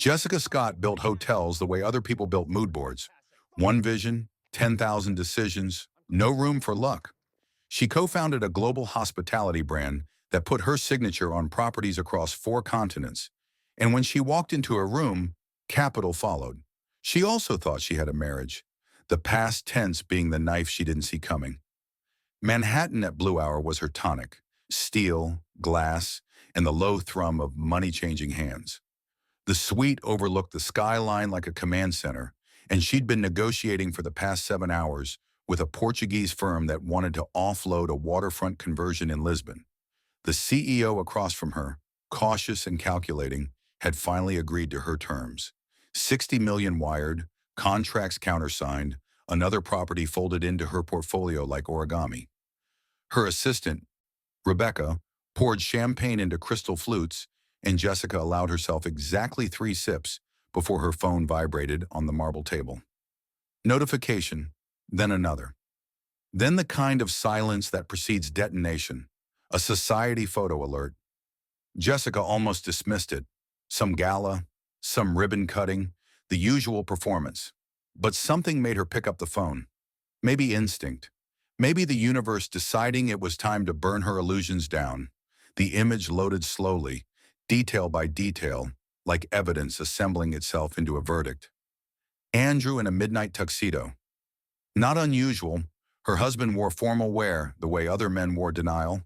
Jessica Scott built hotels the way other people built mood boards. One vision, 10,000 decisions, no room for luck. She co-founded a global hospitality brand that put her signature on properties across 4 continents. And when she walked into a room, capital followed. She also thought she had a marriage, the past tense being the knife she didn't see coming. Manhattan at Blue Hour was her tonic, steel, glass, and the low thrum of money-changing hands. The suite overlooked the skyline like a command center, and she'd been negotiating for the past 7 hours with a Portuguese firm that wanted to offload a waterfront conversion in Lisbon. The CEO across from her, cautious and calculating, had finally agreed to her terms. 60 million wired, contracts countersigned, another property folded into her portfolio like origami. Her assistant, Rebecca, poured champagne into crystal flutes, and Jessica allowed herself exactly 3 sips before her phone vibrated on the marble table. Notification, then another. Then the kind of silence that precedes detonation, a society photo alert. Jessica almost dismissed it. Some gala, some ribbon cutting, the usual performance. But something made her pick up the phone. Maybe instinct. Maybe the universe deciding it was time to burn her illusions down. The image loaded slowly, detail by detail, like evidence assembling itself into a verdict. Andrew in a midnight tuxedo. Not unusual, her husband wore formal wear the way other men wore denial,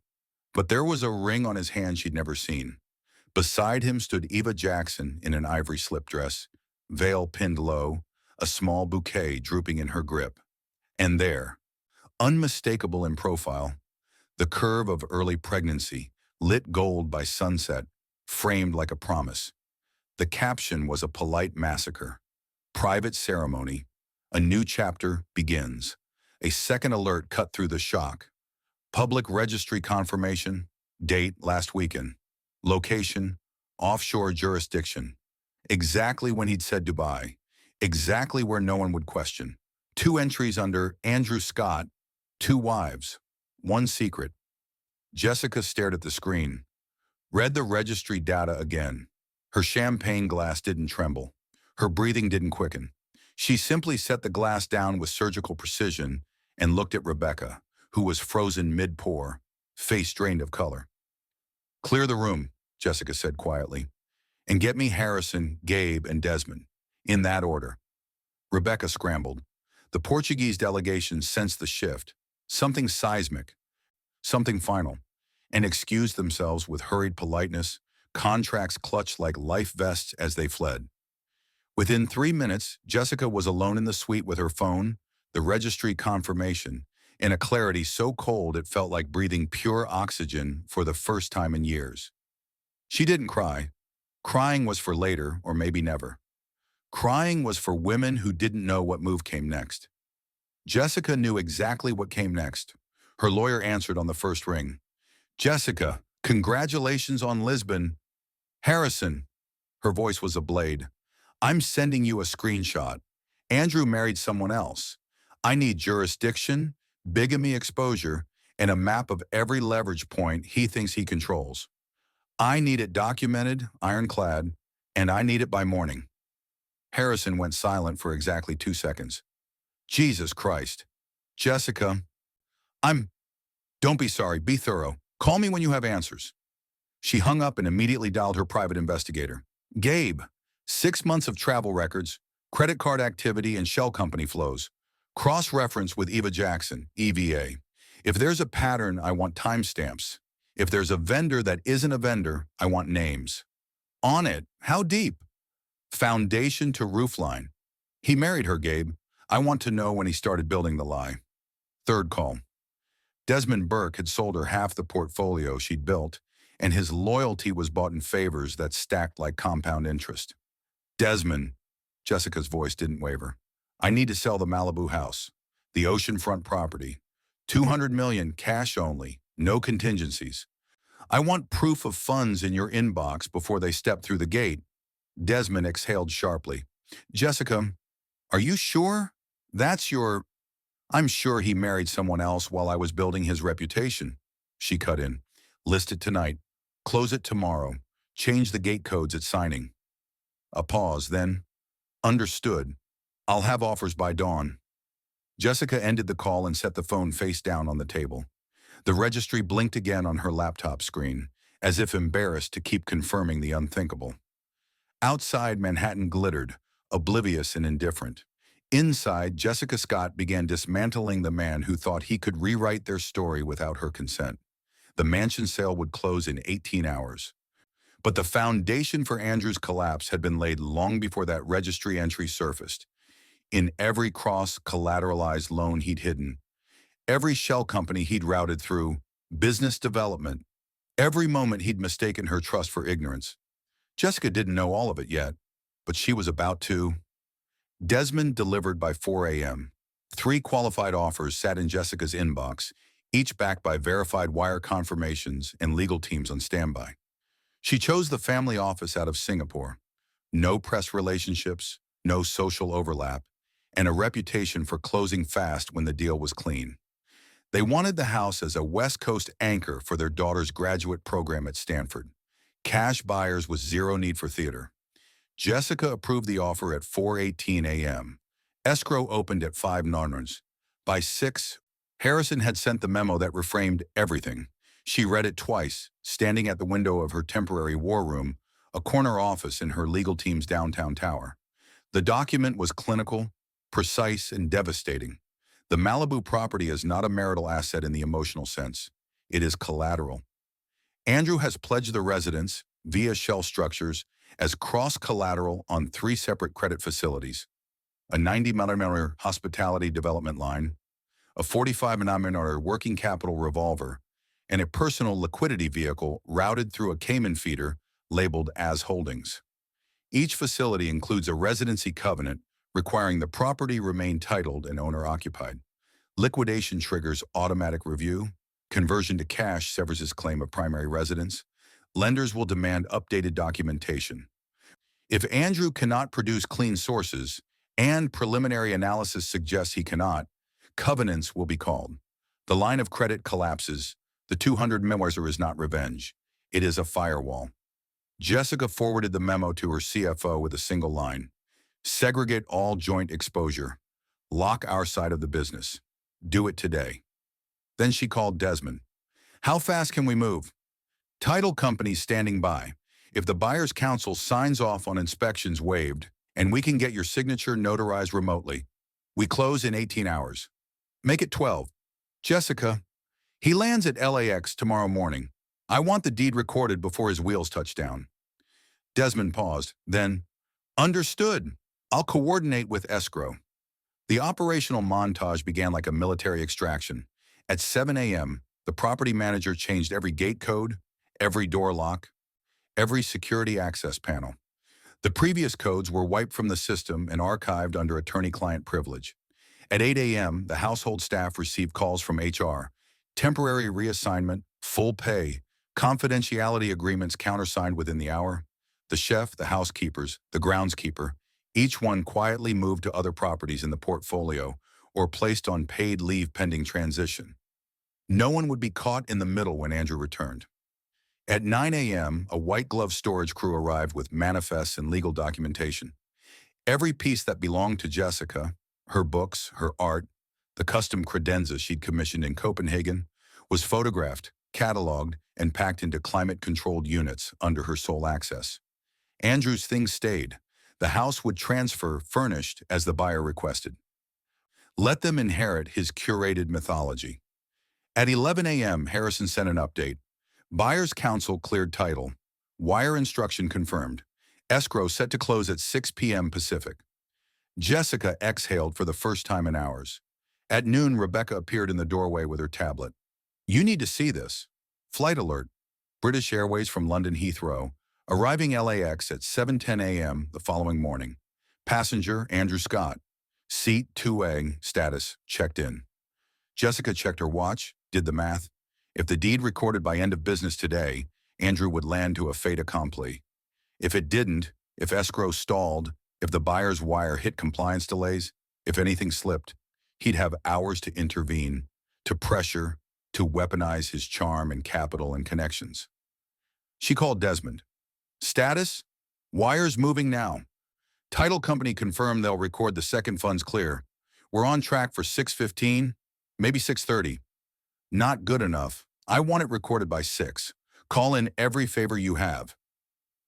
but there was a ring on his hand she'd never seen. Beside him stood Eva Jackson in an ivory slip dress, veil pinned low, a small bouquet drooping in her grip. And there, unmistakable in profile, the curve of early pregnancy, lit gold by sunset, framed like a promise. The caption was a polite massacre. Private ceremony. A new chapter begins. A second alert cut through the shock. Public registry confirmation. Date last weekend. Location, offshore jurisdiction. Exactly when he'd said Dubai. Exactly where no one would question. 2 entries under Andrew Scott, 2 wives, 1 secret. Jessica stared at the screen, read the registry data again. Her champagne glass didn't tremble. Her breathing didn't quicken. She simply set the glass down with surgical precision and looked at Rebecca, who was frozen mid-pour, face drained of color. "Clear the room," Jessica said quietly, "and get me Harrison, Gabe, and Desmond, in that order." Rebecca scrambled. The Portuguese delegation sensed the shift, something seismic, something final, and excused themselves with hurried politeness, contracts clutched like life vests as they fled. Within 3 minutes, Jessica was alone in the suite with her phone, the registry confirmation, and a clarity so cold it felt like breathing pure oxygen for the first time in years. She didn't cry. Crying was for later, or maybe never. Crying was for women who didn't know what move came next. Jessica knew exactly what came next. Her lawyer answered on the first ring. "Jessica, congratulations on Lisbon." "Harrison." Her voice was a blade. "I'm sending you a screenshot. Andrew married someone else. I need jurisdiction, bigamy exposure, and a map of every leverage point he thinks he controls. I need it documented, ironclad, and I need it by morning." Harrison went silent for exactly 2 seconds. "Jesus Christ. Jessica, I'm... Don't be sorry, be thorough. Call me when you have answers." She hung up and immediately dialed her private investigator. "Gabe, 6 months of travel records, credit card activity, and shell company flows. Cross-reference with Eva Jackson, EVA. If there's a pattern, I want timestamps. If there's a vendor that isn't a vendor, I want names. On it, how deep? Foundation to roofline. He married her, Gabe. I want to know when he started building the lie." Third call. Desmond Burke had sold her half the portfolio she'd built, and his loyalty was bought in favors that stacked like compound interest. "Desmond," Jessica's voice didn't waver, "I need to sell the Malibu house, the oceanfront property. 200 million cash only, no contingencies. I want proof of funds in your inbox before they step through the gate." Desmond exhaled sharply. "Jessica, are you sure? That's your... I'm sure he married someone else while I was building his reputation." She cut in. "List it tonight. Close it tomorrow. Change the gate codes at signing." A pause, then, understood. I'll have offers by dawn. Jessica ended the call and set the phone face down on the table. The registry blinked again on her laptop screen, as if embarrassed to keep confirming the unthinkable. Outside, Manhattan glittered, oblivious and indifferent. Inside, Jessica Scott began dismantling the man who thought he could rewrite their story without her consent. The mansion sale would close in 18 hours. But the foundation for Andrew's collapse had been laid long before that registry entry surfaced. In every cross-collateralized loan he'd hidden, every shell company he'd routed through, business development, every moment he'd mistaken her trust for ignorance. Jessica didn't know all of it yet, but she was about to. Desmond delivered by 4 a.m. 3 qualified offers sat in Jessica's inbox, each backed by verified wire confirmations and legal teams on standby. She chose the family office out of Singapore. No press relationships, no social overlap, and a reputation for closing fast when the deal was clean. They wanted the house as a West Coast anchor for their daughter's graduate program at Stanford. Cash buyers with zero need for theater. Jessica approved the offer at 4:18 a.m. Escrow opened at 5 Norns. By 6, Harrison had sent the memo that reframed everything. She read it twice, standing at the window of her temporary war room, a corner office in her legal team's downtown tower. The document was clinical, precise, and devastating. The Malibu property is not a marital asset in the emotional sense. It is collateral. Andrew has pledged the residence, via shell structures, as cross-collateral on 3 separate credit facilities: a $90 million hospitality development line, a $45 million working capital revolver, and a personal liquidity vehicle routed through a Cayman feeder labeled as holdings. Each facility includes a residency covenant requiring the property remain titled and owner-occupied. Liquidation triggers automatic review. Conversion to cash severs his claim of primary residence. Lenders will demand updated documentation. If Andrew cannot produce clean sources, and preliminary analysis suggests he cannot, covenants will be called. The line of credit collapses. The 200 million is not revenge. It is a firewall. Jessica forwarded the memo to her CFO with a single line: segregate all joint exposure. Lock our side of the business. Do it today. Then she called Desmond. How fast can we move? Title company standing by. If the buyer's counsel signs off on inspections waived, and we can get your signature notarized remotely, we close in 18 hours. Make it 12. Jessica, he lands at LAX tomorrow morning. I want the deed recorded before his wheels touch down. Desmond paused, then, understood. I'll coordinate with escrow. The operational montage began like a military extraction. At 7 a.m., the property manager changed every gate code, every door lock, every security access panel. The previous codes were wiped from the system and archived under attorney-client privilege. At 8 a.m., the household staff received calls from HR. Temporary reassignment, full pay, confidentiality agreements countersigned within the hour. The chef, the housekeepers, the groundskeeper, each one quietly moved to other properties in the portfolio or placed on paid leave pending transition. No one would be caught in the middle when Andrew returned. At 9 a.m., a white-glove storage crew arrived with manifests and legal documentation. Every piece that belonged to Jessica, her books, her art, the custom credenza she'd commissioned in Copenhagen, was photographed, cataloged, and packed into climate-controlled units under her sole access. Andrew's things stayed. The house would transfer furnished as the buyer requested. Let them inherit his curated mythology. At 11 a.m., Harrison sent an update. Buyer's counsel cleared title. Wire instruction confirmed. Escrow set to close at 6 p.m. Pacific. Jessica exhaled for the first time in hours. At noon, Rebecca appeared in the doorway with her tablet. You need to see this. Flight alert. British Airways from London Heathrow, arriving LAX at 7:10 a.m. the following morning. Passenger, Andrew Scott. Seat 2A, status, checked in. Jessica checked her watch, did the math. If the deed recorded by end of business today, Andrew would land to a fait accompli. If it didn't, if escrow stalled, if the buyer's wire hit compliance delays, if anything slipped, he'd have hours to intervene, to pressure, to weaponize his charm and capital and connections. She called Desmond. Status? Wires moving now. Title company confirmed they'll record the second funds clear. We're on track for 6:15, maybe 6:30. Not good enough. I want it recorded by 6. Call in every favor you have.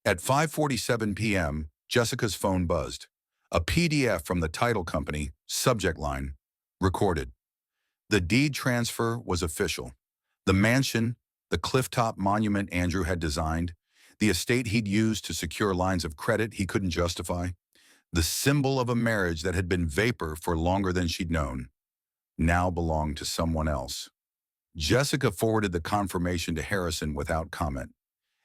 At 5:47 p.m., Jessica's phone buzzed. A PDF from the title company, subject line, recorded. The deed transfer was official. The mansion, the clifftop monument Andrew had designed, the estate he'd used to secure lines of credit he couldn't justify, the symbol of a marriage that had been vapor for longer than she'd known, now belonged to someone else. Jessica forwarded the confirmation to Harrison without comment.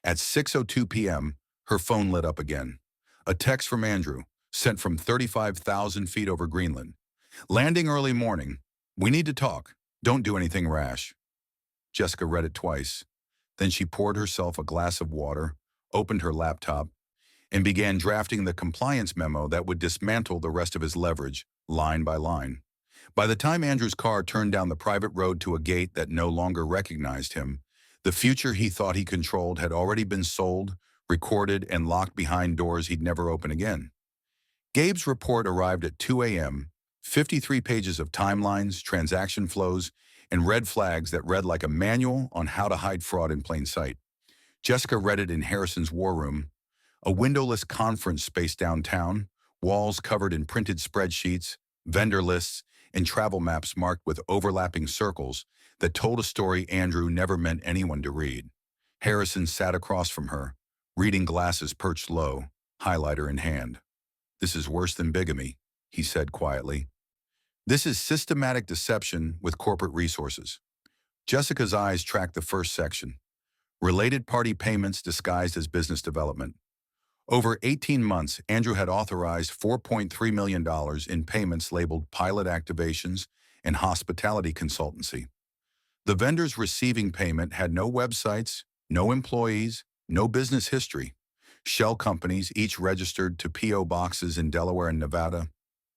At 6:02 p.m., her phone lit up again. A text from Andrew, sent from 35,000 feet over Greenland. Landing early morning. We need to talk. Don't do anything rash. Jessica read it twice. Then she poured herself a glass of water, opened her laptop, and began drafting the compliance memo that would dismantle the rest of his leverage, line by line. By the time Andrew's car turned down the private road to a gate that no longer recognized him, the future he thought he controlled had already been sold, recorded, and locked behind doors he'd never open again. Gabe's report arrived at 2 a.m., 53 pages of timelines, transaction flows, and red flags that read like a manual on how to hide fraud in plain sight. Jessica read it in Harrison's war room, a windowless conference space downtown, walls covered in printed spreadsheets, vendor lists, and travel maps marked with overlapping circles that told a story Andrew never meant anyone to read. Harrison sat across from her, reading glasses perched low, highlighter in hand. "This is worse than bigamy," he said quietly. "This is systematic deception with corporate resources." Jessica's eyes tracked the first section. Related party payments disguised as business development. Over 18 months, Andrew had authorized $4.3 million in payments labeled pilot activations and hospitality consultancy. The vendors receiving payment had no websites, no employees, no business history. Shell companies, each registered to P.O. boxes in Delaware and Nevada.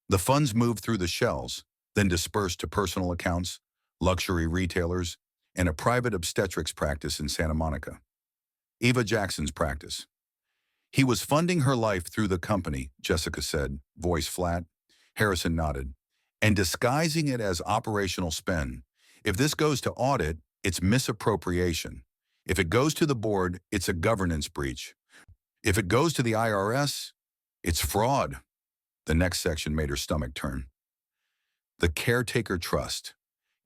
The funds moved through the shells, then dispersed to personal accounts, luxury retailers, and a private obstetrics practice in Santa Monica. Eva Jackson's practice. "He was funding her life through the company," Jessica said, voice flat. Harrison nodded. "And disguising it as operational spend. If this goes to audit, it's misappropriation. If it goes to the board, it's a governance breach. If it goes to the IRS, it's fraud." The next section made her stomach turn. The Caretaker Trust.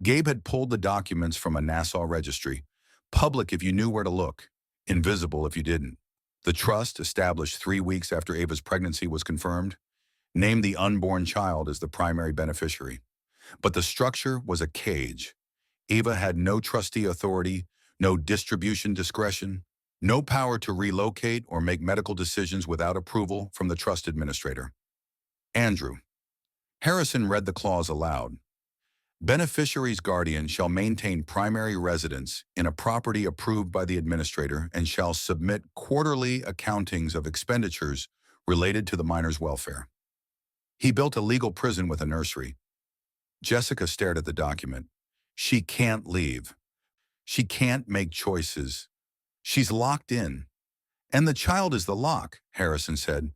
Gabe had pulled the documents from a Nassau registry, public if you knew where to look, invisible if you didn't. The trust, established 3 weeks after Ava's pregnancy was confirmed, named the unborn child as the primary beneficiary. But the structure was a cage. Ava had no trustee authority, no distribution discretion, no power to relocate or make medical decisions without approval from the trust administrator. Andrew. Harrison read the clause aloud. "Beneficiary's guardian shall maintain primary residence in a property approved by the administrator and shall submit quarterly accountings of expenditures related to the minor's welfare." He built a legal prison with a nursery. Jessica stared at the document. She can't leave. She can't make choices. She's locked in. "And the child is the lock," Harrison said.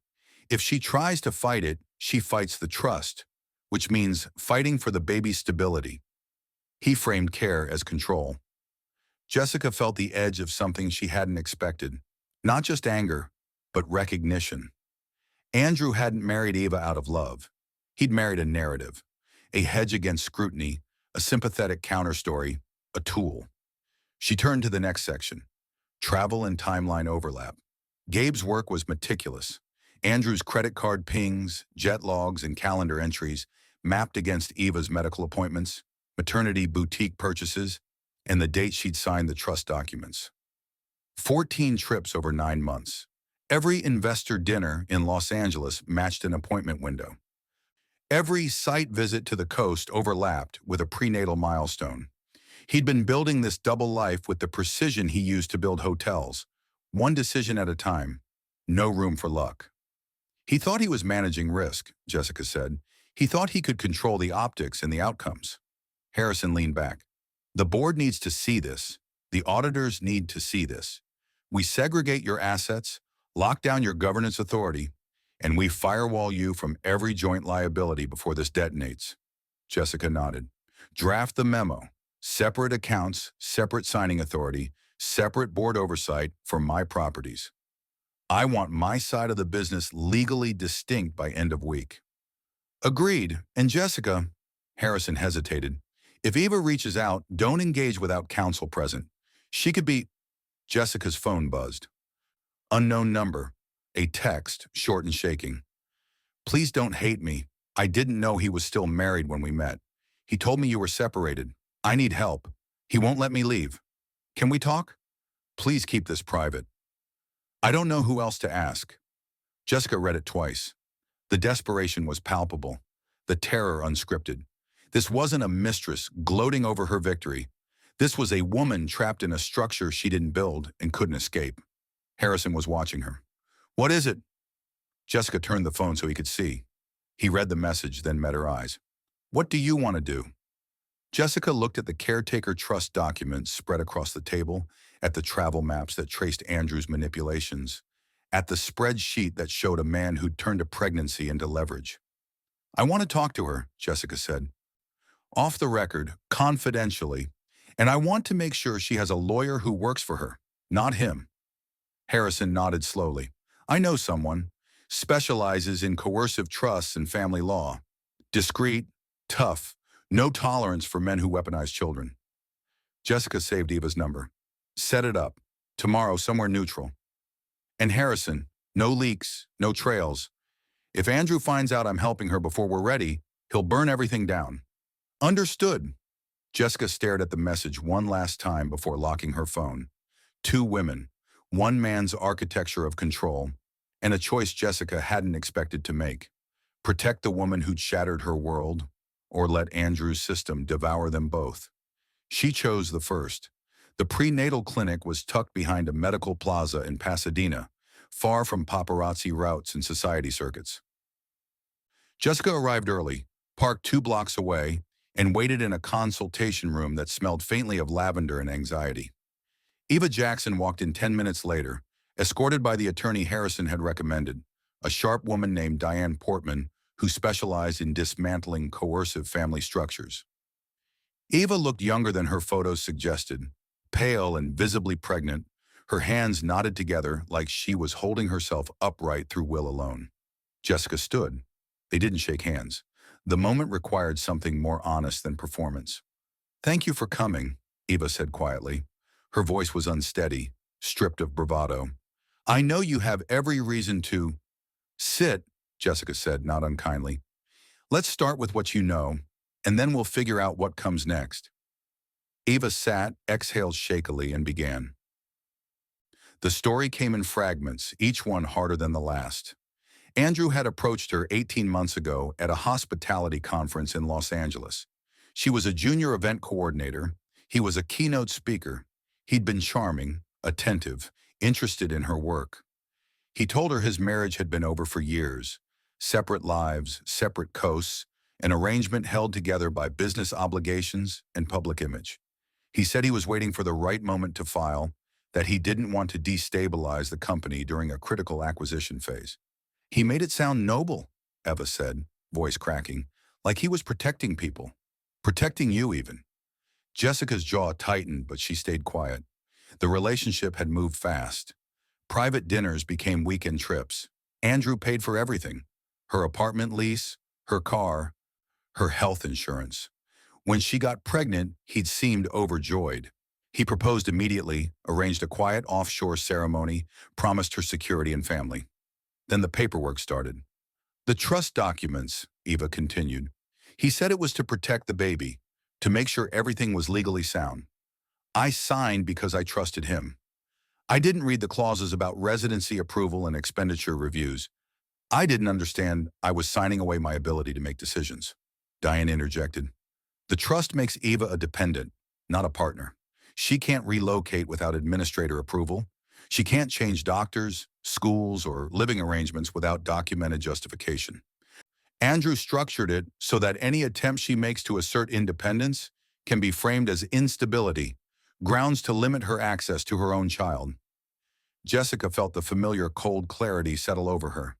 "If she tries to fight it, she fights the trust, which means fighting for the baby's stability." He framed care as control. Jessica felt the edge of something she hadn't expected. Not just anger, but recognition. Andrew hadn't married Eva out of love. He'd married a narrative, a hedge against scrutiny, a sympathetic counterstory, a tool. She turned to the next section. Travel and timeline overlap. Gabe's work was meticulous. Andrew's credit card pings, jet logs, and calendar entries mapped against Eva's medical appointments, maternity boutique purchases, and the date she'd signed the trust documents. 14 trips over 9 months. Every investor dinner in Los Angeles matched an appointment window. Every site visit to the coast overlapped with a prenatal milestone. He'd been building this double life with the precision he used to build hotels, one decision at a time, no room for luck. He thought he was managing risk, Jessica said. He thought he could control the optics and the outcomes. Harrison leaned back. "The board needs to see this. The auditors need to see this. We segregate your assets, Lock down your governance authority, and we firewall you from every joint liability before this detonates. Jessica nodded. Draft the memo. Separate accounts, separate signing authority, separate board oversight for my properties. I want my side of the business legally distinct by end of week. Agreed. And Jessica, Harrison hesitated. If Eva reaches out, don't engage without counsel present. She could be... Jessica's phone buzzed. Unknown number. A text, short and shaking. Please don't hate me. I didn't know he was still married when we met. He told me you were separated. I need help. He won't let me leave. Can we talk? Please keep this private. I don't know who else to ask. Jessica read it twice. The desperation was palpable, the terror unscripted. This wasn't a mistress gloating over her victory. This was a woman trapped in a structure she didn't build and couldn't escape. Harrison was watching her. What is it? Jessica turned the phone so he could see. He read the message, then met her eyes. What do you want to do? Jessica looked at the caretaker trust documents spread across the table, at the travel maps that traced Andrew's manipulations, at the spreadsheet that showed a man who'd turned a pregnancy into leverage. I want to talk to her, Jessica said. Off the record, confidentially, and I want to make sure she has a lawyer who works for her, not him. Harrison nodded slowly. I know someone. Specializes in coercive trusts and family law. Discreet, tough, no tolerance for men who weaponize children. Jessica saved Eva's number. Set it up. Tomorrow, somewhere neutral. And Harrison, no leaks, no trails. If Andrew finds out I'm helping her before we're ready, he'll burn everything down. Understood. Jessica stared at the message one last time before locking her phone. Two women, one man's architecture of control, and a choice Jessica hadn't expected to make. Protect the woman who'd shattered her world, or let Andrew's system devour them both. She chose the first. The prenatal clinic was tucked behind a medical plaza in Pasadena, far from paparazzi routes and society circuits. Jessica arrived early, parked 2 blocks away, and waited in a consultation room that smelled faintly of lavender and anxiety. Eva Jackson walked in 10 minutes later, escorted by the attorney Harrison had recommended, a sharp woman named Diane Portman who specialized in dismantling coercive family structures. Eva looked younger than her photos suggested, pale and visibly pregnant, her hands knotted together like she was holding herself upright through will alone. Jessica stood. They didn't shake hands. The moment required something more honest than performance. Thank you for coming, Eva said quietly. Her voice was unsteady, stripped of bravado. I know you have every reason to... Sit, Jessica said, not unkindly. Let's start with what you know, and then we'll figure out what comes next. Eva sat, exhaled shakily, and began. The story came in fragments, each one harder than the last. Andrew had approached her 18 months ago at a hospitality conference in Los Angeles. She was a junior event coordinator. He was a keynote speaker. He'd been charming, attentive, interested in her work. He told her his marriage had been over for years. Separate lives, separate coasts, an arrangement held together by business obligations and public image. He said he was waiting for the right moment to file, that he didn't want to destabilize the company during a critical acquisition phase. He made it sound noble, Eva said, voice cracking, like he was protecting people. Protecting you even. Jessica's jaw tightened, but she stayed quiet. The relationship had moved fast. Private dinners became weekend trips. Andrew paid for everything. Her apartment lease, her car, her health insurance. When she got pregnant, he'd seemed overjoyed. He proposed immediately, arranged a quiet offshore ceremony, promised her security and family. Then the paperwork started. The trust documents, Eva continued. He said it was to protect the baby, to make sure everything was legally sound. I signed because I trusted him. I didn't read the clauses about residency approval and expenditure reviews. I didn't understand I was signing away my ability to make decisions. Diane interjected. The trust makes Eva a dependent, not a partner. She can't relocate without administrator approval. She can't change doctors, schools, or living arrangements without documented justification. Andrew structured it so that any attempt she makes to assert independence can be framed as instability, grounds to limit her access to her own child. Jessica felt the familiar cold clarity settle over her.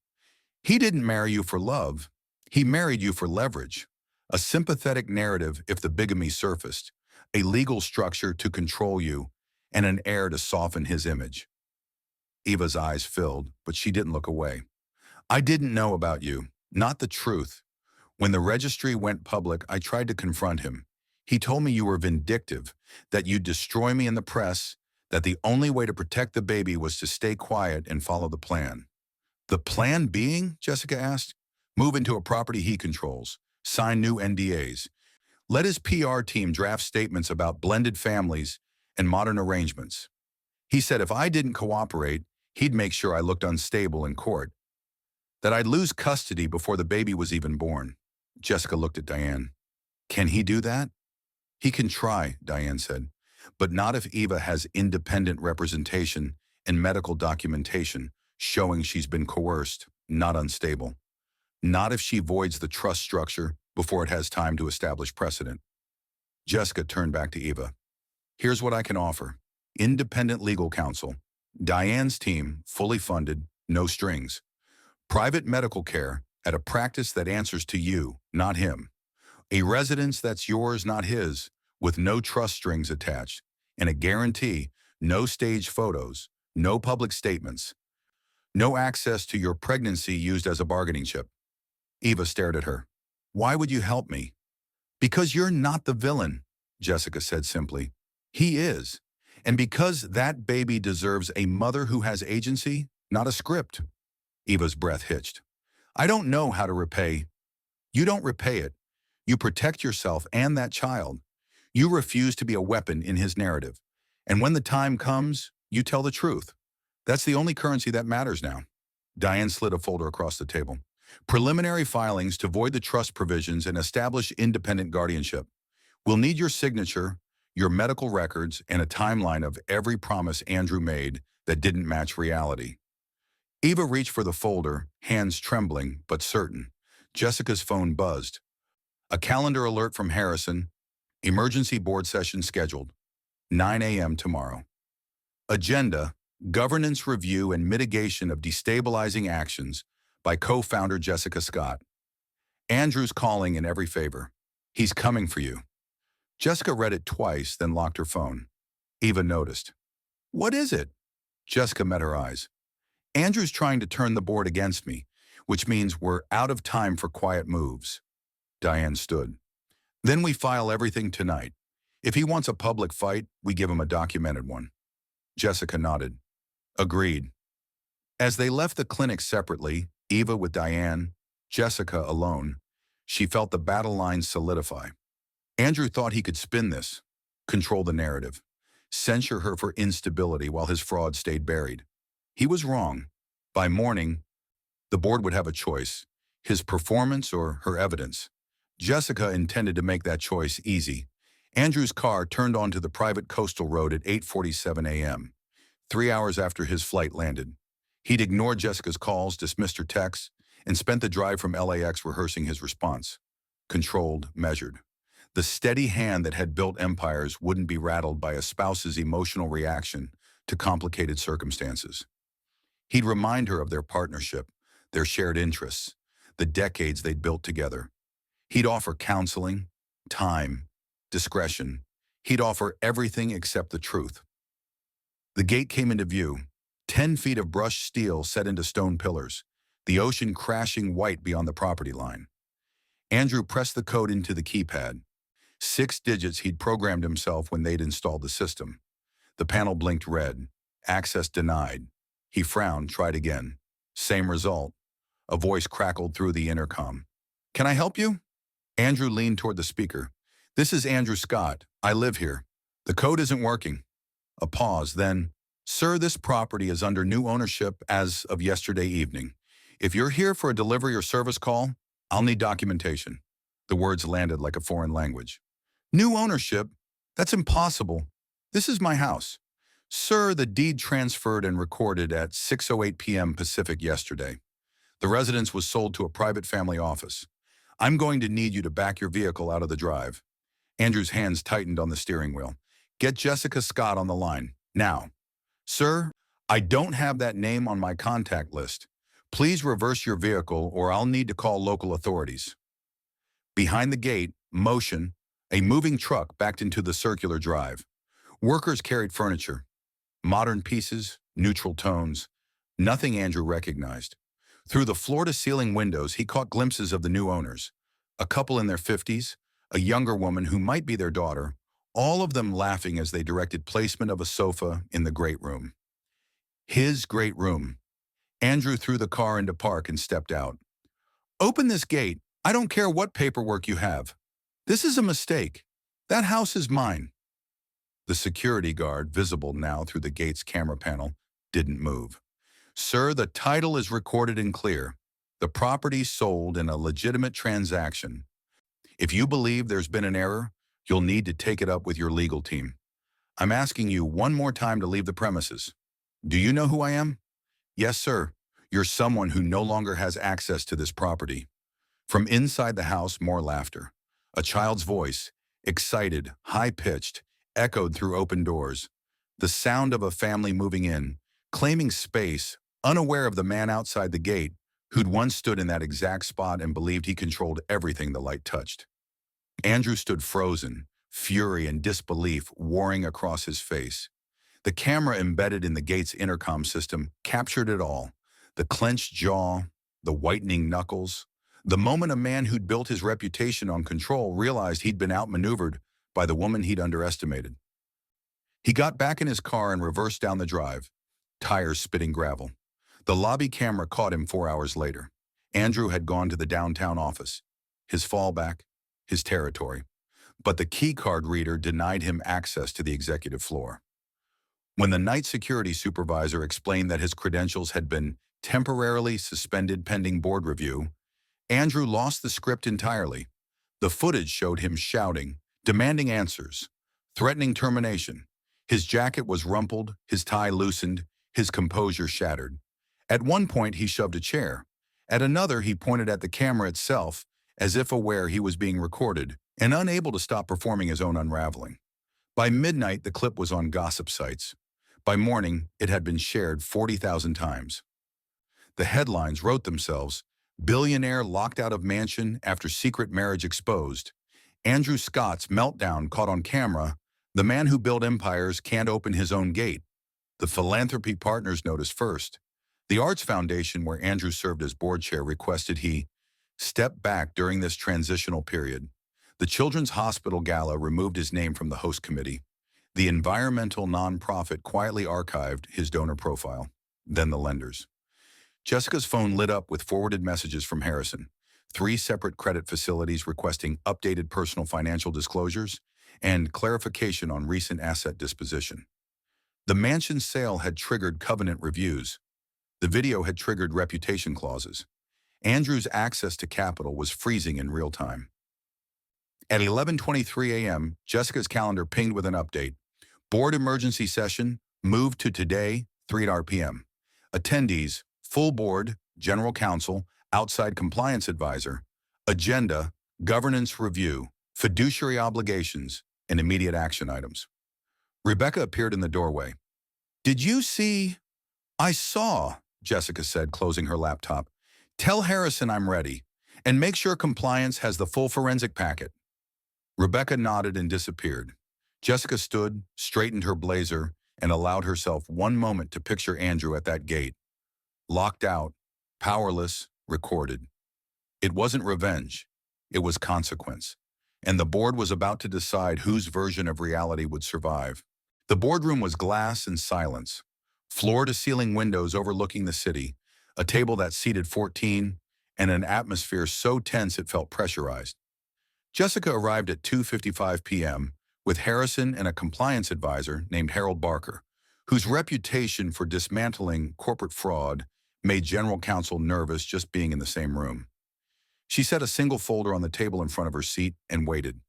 He didn't marry you for love. He married you for leverage. A sympathetic narrative if the bigamy surfaced, a legal structure to control you, and an heir to soften his image. Eva's eyes filled, but she didn't look away. I didn't know about you, not the truth. When the registry went public, I tried to confront him. He told me you were vindictive, that you'd destroy me in the press, that the only way to protect the baby was to stay quiet and follow the plan. The plan being, Jessica asked, move into a property he controls, sign new NDAs, let his PR team draft statements about blended families and modern arrangements. He said if I didn't cooperate, he'd make sure I looked unstable in court, that I'd lose custody before the baby was even born. Jessica looked at Diane. Can he do that? He can try, Diane said, but not if Eva has independent representation and medical documentation showing she's been coerced, not unstable. Not if she voids the trust structure before it has time to establish precedent. Jessica turned back to Eva. Here's what I can offer. Independent legal counsel. Diane's team, fully funded, no strings. Private medical care at a practice that answers to you, not him. A residence that's yours, not his, with no trust strings attached, and a guarantee, no staged photos, no public statements, no access to your pregnancy used as a bargaining chip. Eva stared at her. Why would you help me? Because you're not the villain, Jessica said simply. He is. And because that baby deserves a mother who has agency, not a script. Eva's breath hitched. I don't know how to repay. You don't repay it. You protect yourself and that child. You refuse to be a weapon in his narrative. And when the time comes, you tell the truth. That's the only currency that matters now. Diane slid a folder across the table. Preliminary filings to void the trust provisions and establish independent guardianship. We'll need your signature, your medical records, and a timeline of every promise Andrew made that didn't match reality. Eva reached for the folder, hands trembling but certain. Jessica's phone buzzed. A calendar alert from Harrison. Emergency board session scheduled. 9 a.m. tomorrow. Agenda: Governance Review and Mitigation of Destabilizing Actions by co-founder Jessica Scott. Andrew's calling in every favor. He's coming for you. Jessica read it twice, then locked her phone. Eva noticed. What is it? Jessica met her eyes. Andrew's trying to turn the board against me, which means we're out of time for quiet moves. Diane stood. Then we file everything tonight. If he wants a public fight, we give him a documented one. Jessica nodded. Agreed. As they left the clinic separately, Eva with Diane, Jessica alone, she felt the battle lines solidify. Andrew thought he could spin this, control the narrative, censure her for instability while his fraud stayed buried. He was wrong. By morning, the board would have a choice, his performance or her evidence. Jessica intended to make that choice easy. Andrew's car turned onto the private coastal road at 8:47 a.m., 3 hours after his flight landed. He'd ignored Jessica's calls, dismissed her texts, and spent the drive from LAX rehearsing his response. Controlled, measured. The steady hand that had built empires wouldn't be rattled by a spouse's emotional reaction to complicated circumstances. He'd remind her of their partnership, their shared interests, the decades they'd built together. He'd offer counseling, time, discretion. He'd offer everything except the truth. The gate came into view, 10 feet of brushed steel set into stone pillars, the ocean crashing white beyond the property line. Andrew pressed the code into the keypad. 6 digits he'd programmed himself when they'd installed the system. The panel blinked red. Access denied. He frowned, tried again. Same result. A voice crackled through the intercom. Can I help you? Andrew leaned toward the speaker. This is Andrew Scott. I live here. The code isn't working. A pause, then, Sir, this property is under new ownership as of yesterday evening. If you're here for a delivery or service call, I'll need documentation. The words landed like a foreign language. New ownership? That's impossible. This is my house. Sir, the deed transferred and recorded at 6:08 p.m. Pacific yesterday. The residence was sold to a private family office. I'm going to need you to back your vehicle out of the drive. Andrew's hands tightened on the steering wheel. Get Jessica Scott on the line, now. Sir, I don't have that name on my contact list. Please reverse your vehicle or I'll need to call local authorities. Behind the gate, motion, a moving truck backed into the circular drive. Workers carried furniture, modern pieces, neutral tones, nothing Andrew recognized. Through the floor-to-ceiling windows, he caught glimpses of the new owners, a couple in their 50s, a younger woman who might be their daughter, all of them laughing as they directed placement of a sofa in the great room. His great room. Andrew threw the car into park and stepped out. Open this gate. I don't care what paperwork you have. This is a mistake. That house is mine. The security guard, visible now through the gate's camera panel, didn't move. Sir, the title is recorded and clear. The property sold in a legitimate transaction. If you believe there's been an error, you'll need to take it up with your legal team. I'm asking you one more time to leave the premises. Do you know who I am? Yes, sir. You're someone who no longer has access to this property. From inside the house, more laughter. A child's voice, excited, high-pitched, echoed through open doors. The sound of a family moving in, claiming space, unaware of the man outside the gate, who'd once stood in that exact spot and believed he controlled everything the light touched. Andrew stood frozen, fury and disbelief warring across his face. The camera embedded in the gate's intercom system captured it all. The clenched jaw, the whitening knuckles. The moment a man who'd built his reputation on control realized he'd been outmaneuvered by the woman he'd underestimated. He got back in his car and reversed down the drive, tires spitting gravel. The lobby camera caught him 4 hours later. Andrew had gone to the downtown office, his fallback, his territory. But the key card reader denied him access to the executive floor. When the night security supervisor explained that his credentials had been temporarily suspended pending board review, Andrew lost the script entirely. The footage showed him shouting, demanding answers, threatening termination. His jacket was rumpled, his tie loosened, his composure shattered. At one point, he shoved a chair. At another, he pointed at the camera itself, as if aware he was being recorded, and unable to stop performing his own unraveling. By midnight, the clip was on gossip sites. By morning, it had been shared 40,000 times. The headlines wrote themselves: Billionaire locked out of mansion after secret marriage exposed. Andrew Scott's meltdown caught on camera. The man who built empires can't open his own gate. The philanthropy partners noticed first. The Arts Foundation, where Andrew served as board chair, requested he step back during this transitional period. The Children's Hospital Gala removed his name from the host committee. The environmental nonprofit quietly archived his donor profile. Then the lenders. Jessica's phone lit up with forwarded messages from Harrison. 3 separate credit facilities requesting updated personal financial disclosures and clarification on recent asset disposition. The mansion sale had triggered covenant reviews. The video had triggered reputation clauses. Andrew's access to capital was freezing in real time. At 11:23 a.m., Jessica's calendar pinged with an update. Board emergency session moved to today, 3 p.m. Attendees, full board, general counsel, outside compliance advisor. Agenda, governance review, fiduciary obligations, and immediate action items. Rebecca appeared in the doorway. Did you see? I saw, Jessica said, closing her laptop. Tell Harrison I'm ready, and make sure compliance has the full forensic packet. Rebecca nodded and disappeared. Jessica stood, straightened her blazer, and allowed herself one moment to picture Andrew at that gate. Locked out, powerless, recorded. It wasn't revenge. It was consequence. And the board was about to decide whose version of reality would survive. The boardroom was glass and silence. Floor-to-ceiling windows overlooking the city, a table that seated 14, and an atmosphere so tense it felt pressurized. Jessica arrived at 2:55 p.m. with Harrison and a compliance advisor named Harold Barker, whose reputation for dismantling corporate fraud made general counsel nervous just being in the same room. She set a single folder on the table in front of her seat and waited.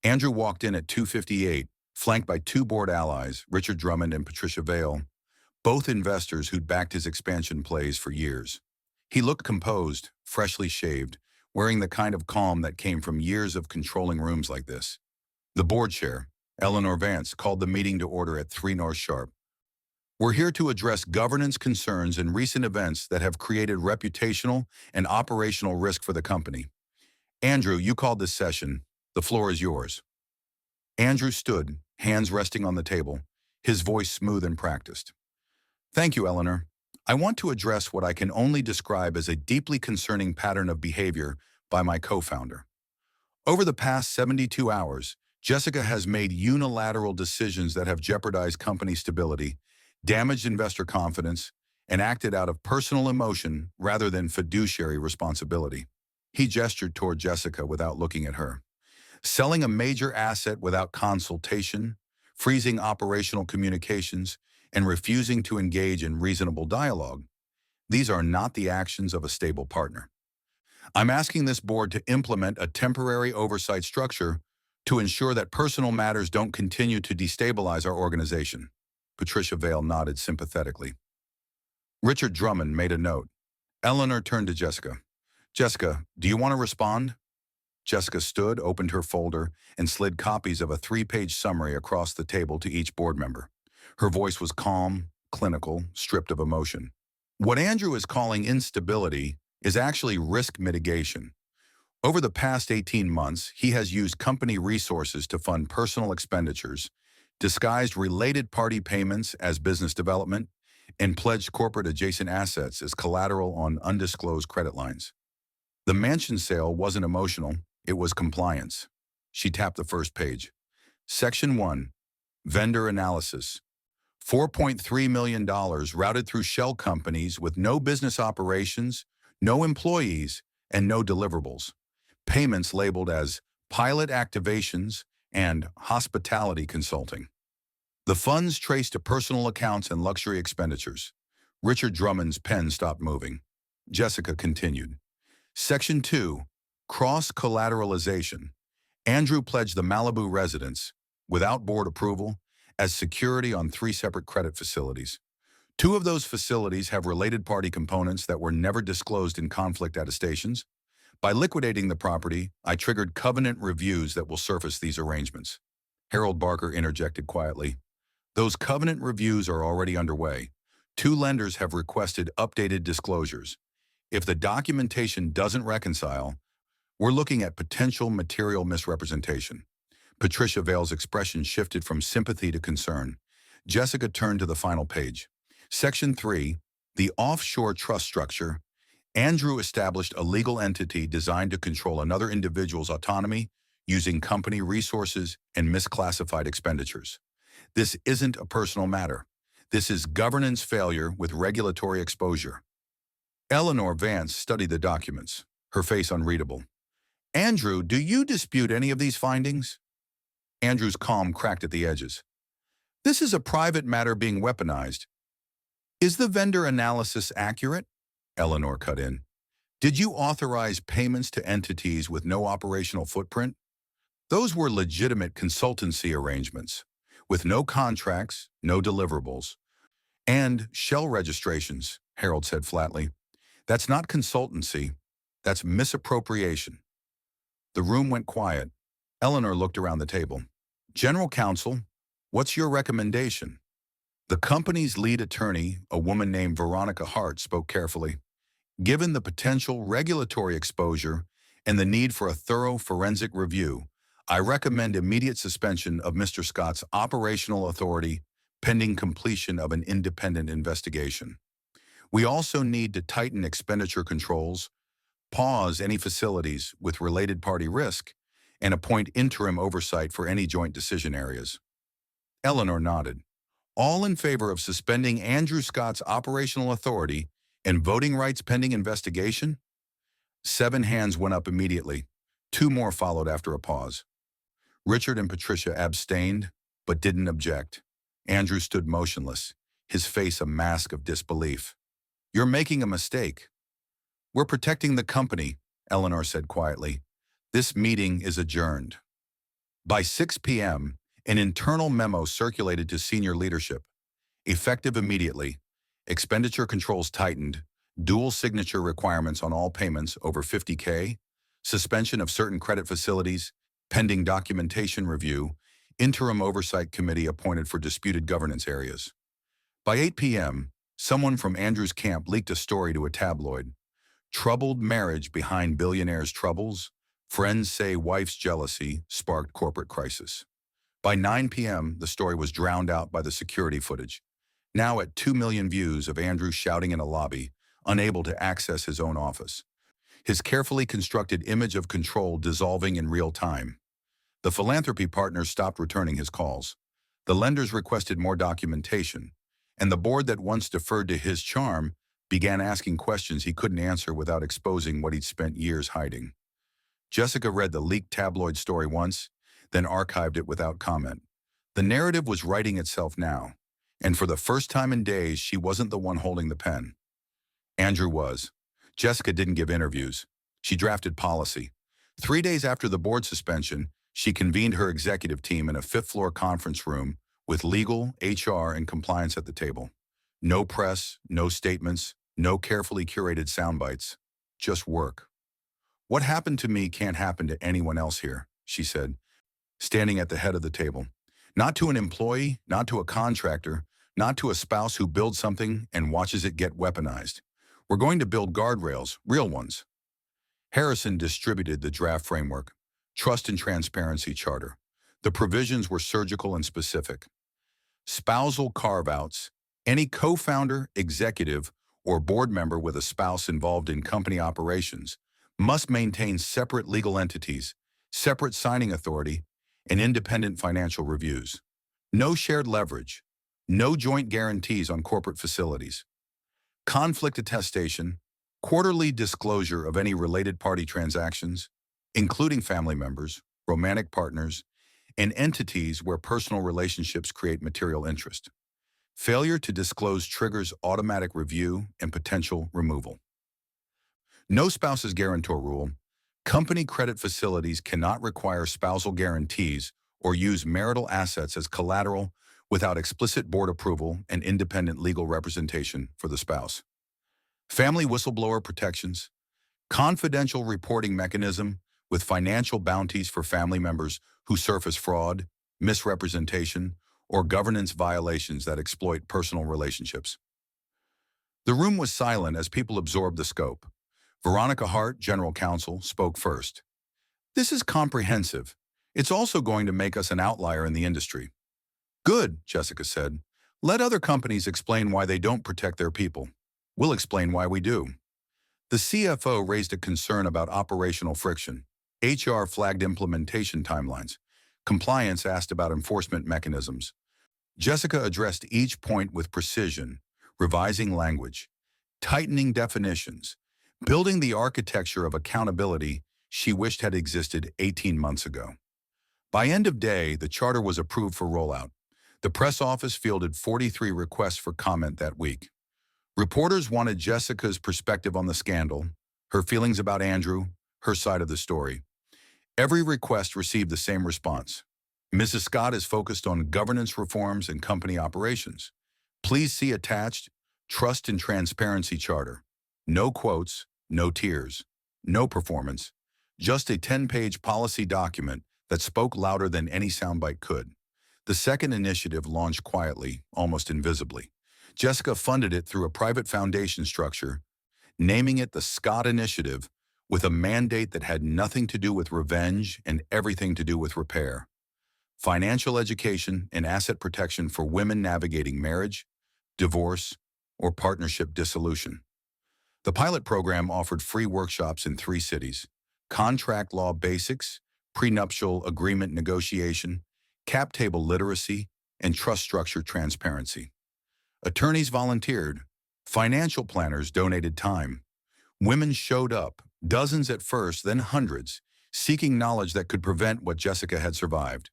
Andrew walked in at 2:58, flanked by 2 board allies, Richard Drummond and Patricia Vale, both investors who'd backed his expansion plays for years. He looked composed, freshly shaved, wearing the kind of calm that came from years of controlling rooms like this. The board chair, Eleanor Vance, called the meeting to order at 3 North sharp. We're here to address governance concerns and recent events that have created reputational and operational risk for the company. Andrew, you called this session. The floor is yours. Andrew stood, hands resting on the table, his voice smooth and practiced. Thank you, Eleanor. I want to address what I can only describe as a deeply concerning pattern of behavior by my co-founder. Over the past 72 hours, Jessica has made unilateral decisions that have jeopardized company stability, damaged investor confidence, and acted out of personal emotion rather than fiduciary responsibility. He gestured toward Jessica without looking at her. Selling a major asset without consultation, freezing operational communications, and refusing to engage in reasonable dialogue. These are not the actions of a stable partner. I'm asking this board to implement a temporary oversight structure to ensure that personal matters don't continue to destabilize our organization. Patricia Vale nodded sympathetically. Richard Drummond made a note. Eleanor turned to Jessica. Jessica, do you want to respond? Jessica stood, opened her folder, and slid copies of a 3-page summary across the table to each board member. Her voice was calm, clinical, stripped of emotion. What Andrew is calling instability is actually risk mitigation. Over the past 18 months, he has used company resources to fund personal expenditures, disguised related party payments as business development, and pledged corporate adjacent assets as collateral on undisclosed credit lines. The mansion sale wasn't emotional, it was compliance. She tapped the first page. Section 1, Vendor Analysis. $4.3 million routed through shell companies with no business operations, no employees, and no deliverables. Payments labeled as pilot activations and hospitality consulting. The funds traced to personal accounts and luxury expenditures. Richard Drummond's pen stopped moving. Jessica continued. Section 2, Cross-collateralization. Andrew pledged the Malibu residence, without board approval, as security on 3 separate credit facilities. 2 of those facilities have related party components that were never disclosed in conflict attestations. By liquidating the property, I triggered covenant reviews that will surface these arrangements. Harold Barker interjected quietly. Those covenant reviews are already underway. 2 lenders have requested updated disclosures. If the documentation doesn't reconcile, we're looking at potential material misrepresentation. Patricia Vale's expression shifted from sympathy to concern. Jessica turned to the final page. Section 3, the offshore trust structure. Andrew established a legal entity designed to control another individual's autonomy using company resources and misclassified expenditures. This isn't a personal matter. This is governance failure with regulatory exposure. Eleanor Vance studied the documents, her face unreadable. Andrew, do you dispute any of these findings? Andrew's calm cracked at the edges. This is a private matter being weaponized. Is the vendor analysis accurate? Eleanor cut in. Did you authorize payments to entities with no operational footprint? Those were legitimate consultancy arrangements, with no contracts, no deliverables, and shell registrations, Harold said flatly. That's not consultancy, that's misappropriation. The room went quiet. Eleanor looked around the table. General Counsel, what's your recommendation? The company's lead attorney, a woman named Veronica Hart, spoke carefully. Given the potential regulatory exposure and the need for a thorough forensic review, I recommend immediate suspension of Mr. Scott's operational authority pending completion of an independent investigation. We also need to tighten expenditure controls, pause any facilities with related party risk, and appoint interim oversight for any joint decision areas. Eleanor nodded. All in favor of suspending Andrew Scott's operational authority and voting rights pending investigation? 7 hands went up immediately. 2 more followed after a pause. Richard and Patricia abstained, but didn't object. Andrew stood motionless, his face a mask of disbelief. You're making a mistake. We're protecting the company, Eleanor said quietly. This meeting is adjourned. By 6 p.m., an internal memo circulated to senior leadership. Effective immediately, expenditure controls tightened, dual signature requirements on all payments over $50K, suspension of certain credit facilities, pending documentation review, interim oversight committee appointed for disputed governance areas. By 8 p.m., someone from Andrew's camp leaked a story to a tabloid. Troubled marriage behind billionaire's troubles. Friends say wife's jealousy sparked corporate crisis. By 9 p.m., the story was drowned out by the security footage. Now at 2 million views of Andrew shouting in a lobby, unable to access his own office. His carefully constructed image of control dissolving in real time. The philanthropy partners stopped returning his calls. The lenders requested more documentation, and the board that once deferred to his charm began asking questions he couldn't answer without exposing what he'd spent years hiding. Jessica read the leaked tabloid story once, then archived it without comment. The narrative was writing itself now, and for the first time in days, she wasn't the one holding the pen. Andrew was. Jessica didn't give interviews. She drafted policy. 3 days after the board suspension, she convened her executive team in a fifth-floor conference room with legal, HR, and compliance at the table. No press, no statements, no carefully curated sound bites. Just work. "What happened to me can't happen to anyone else here," she said, standing at the head of the table. "Not to an employee, not to a contractor, not to a spouse who builds something and watches it get weaponized. We're going to build guardrails, real ones." Harrison distributed the draft framework, Trust and Transparency Charter. The provisions were surgical and specific. Spousal carve-outs. Any co-founder, executive, or board member with a spouse involved in company operations must maintain separate legal entities, separate signing authority, and independent financial reviews. No shared leverage. No joint guarantees on corporate facilities. Conflict attestation. Quarterly disclosure of any related party transactions, including family members, romantic partners, and entities where personal relationships create material interest. Failure to disclose triggers automatic review and potential removal. No spouse's guarantor rule. Company credit facilities cannot require spousal guarantees or use marital assets as collateral without explicit board approval and independent legal representation for the spouse. Family whistleblower protections. Confidential reporting mechanism with financial bounties for family members who surface fraud, misrepresentation, or governance violations that exploit personal relationships. The room was silent as people absorbed the scope. Veronica Hart, General Counsel, spoke first. "This is comprehensive. It's also going to make us an outlier in the industry." "Good," Jessica said. "Let other companies explain why they don't protect their people. We'll explain why we do." The CFO raised a concern about operational friction. HR flagged implementation timelines. Compliance asked about enforcement mechanisms. Jessica addressed each point with precision, revising language, tightening definitions, building the architecture of accountability she wished had existed 18 months ago. By end of day, the charter was approved for rollout. The press office fielded 43 requests for comment that week. Reporters wanted Jessica's perspective on the scandal, her feelings about Andrew, her side of the story. Every request received the same response. "Mrs. Scott is focused on governance reforms and company operations. Please see attached Trust and Transparency Charter. No quotes, no tears, no performance, just a 10-page policy document that spoke louder than any soundbite could." The second initiative launched quietly, almost invisibly. Jessica funded it through a private foundation structure, naming it the Scott Initiative, with a mandate that had nothing to do with revenge and everything to do with repair. Financial education and asset protection for women navigating marriage, divorce, or partnership dissolution. The pilot program offered free workshops in 3 cities: contract law basics, prenuptial agreement negotiation, cap table literacy, and trust structure transparency. Attorneys volunteered. Financial planners donated time. Women showed up, dozens at first, then hundreds, seeking knowledge that could prevent what Jessica had survived.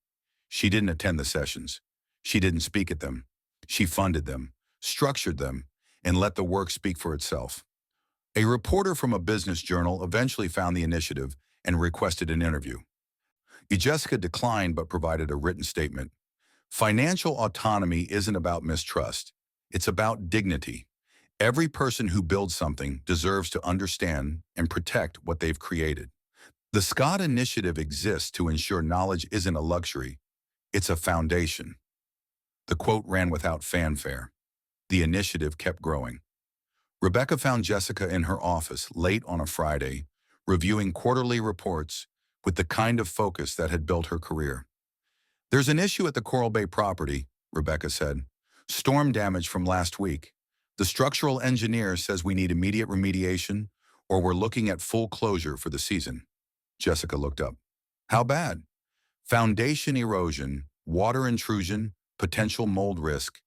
She didn't attend the sessions. She didn't speak at them. She funded them, structured them, and let the work speak for itself. A reporter from a business journal eventually found the initiative and requested an interview. Jessica declined but provided a written statement. "Financial autonomy isn't about mistrust. It's about dignity. Every person who builds something deserves to understand and protect what they've created. The Scott Initiative exists to ensure knowledge isn't a luxury. It's a foundation." The quote ran without fanfare. The initiative kept growing. Rebecca found Jessica in her office late on a Friday, reviewing quarterly reports with the kind of focus that had built her career. "There's an issue at the Coral Bay property," Rebecca said. "Storm damage from last week. The structural engineer says we need immediate remediation or we're looking at full closure for the season." Jessica looked up. "How bad?" "Foundation erosion, water intrusion, potential mold risk.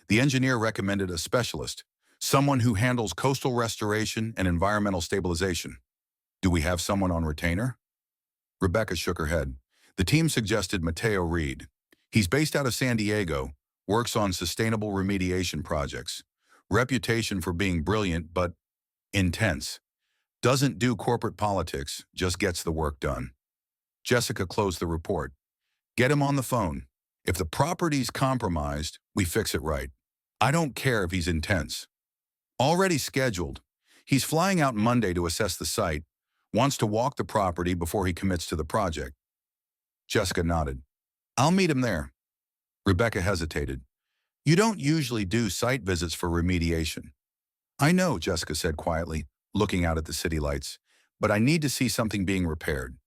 The engineer recommended a specialist, someone who handles coastal restoration and environmental stabilization. Do we have someone on retainer?" Rebecca shook her head. "The team suggested Mateo Reed. He's based out of San Diego, works on sustainable remediation projects. Reputation for being brilliant but intense. Doesn't do corporate politics, just gets the work done." Jessica closed the report. "Get him on the phone. If the property's compromised, we fix it right. I don't care if he's intense." "Already scheduled. He's flying out Monday to assess the site, wants to walk the property before he commits to the project." Jessica nodded. "I'll meet him there." Rebecca hesitated. "You don't usually do site visits for remediation." "I know," Jessica said quietly, looking out at the city lights, "but I need to see something being repaired,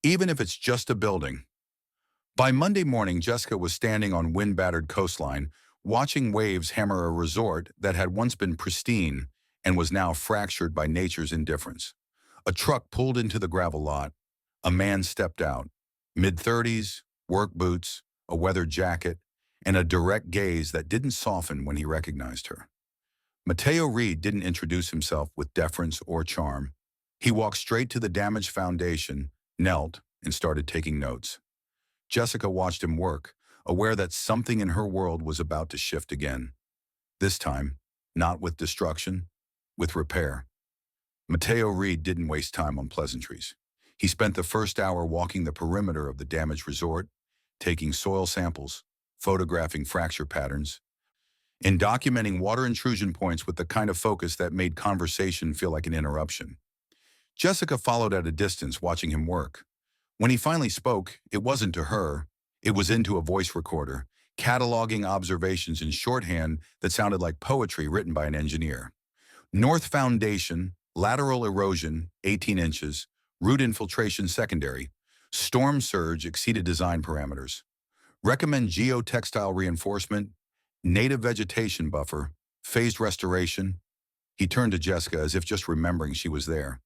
even if it's just a building." By Monday morning, Jessica was standing on wind-battered coastline, watching waves hammer a resort that had once been pristine and was now fractured by nature's indifference. A truck pulled into the gravel lot. A man stepped out, mid-30s, work boots, a weathered jacket, and a direct gaze that didn't soften when he recognized her. Mateo Reed didn't introduce himself with deference or charm. He walked straight to the damaged foundation, knelt, and started taking notes. Jessica watched him work, aware that something in her world was about to shift again. This time, not with destruction, with repair. Mateo Reed didn't waste time on pleasantries. He spent the first hour walking the perimeter of the damaged resort, taking soil samples, photographing fracture patterns, and documenting water intrusion points with the kind of focus that made conversation feel like an interruption. Jessica followed at a distance, watching him work. When he finally spoke, it wasn't to her, it was into a voice recorder, cataloging observations in shorthand that sounded like poetry written by an engineer. "North foundation, lateral erosion, 18 inches, root infiltration secondary, storm surge exceeded design parameters. Recommend geotextile reinforcement, native vegetation buffer, phased restoration." He turned to Jessica as if just remembering she was there.